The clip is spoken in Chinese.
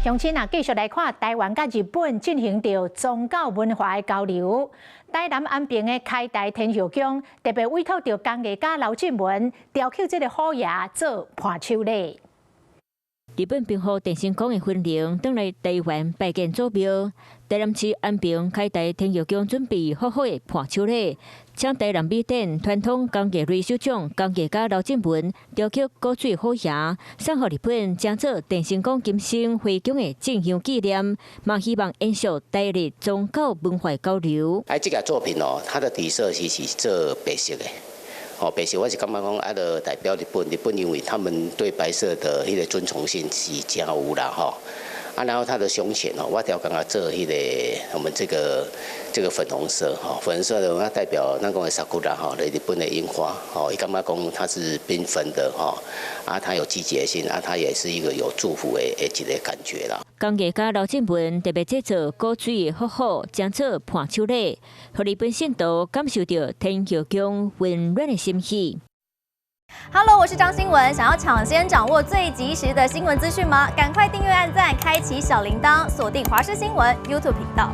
乡亲啊，继续来看台湾甲日本进行着宗教文化的交流。台南安平的开台天后宫特别委托着工艺家刘进文雕刻这个虎爷做伴手礼。日本兵后电信宫的分灵返来台湾拜见祖庙，台南市安平开台天后宫准备好好的伴手礼，请台南美典传统工艺类首长工艺家刘进文雕刻古水虎爷，送予日本，将做电信宫今生回宫的正香纪念，嘛希望延续台日宗教文化交流。这个作品哦，它的底色是做白色的。白色我是感觉讲，代表日本因为他们对白色的迄个尊崇性是真有啦然后它的胸前我调刚刚做迄个我们这个粉红色粉红色的，它代表那个sakura日本的樱花伊感觉讲它是缤纷的它有季节性它也是一个有祝福的一个感觉啦。工艺家刘进文特别制作古水的虎虎，将做伴手礼，让日本信徒感受到天后宫温暖的心意。Hello， 我是张新文。想要抢先掌握最及时的新闻资讯吗？赶快订阅、按赞、开启小铃铛，锁定华视新闻 YouTube 频道。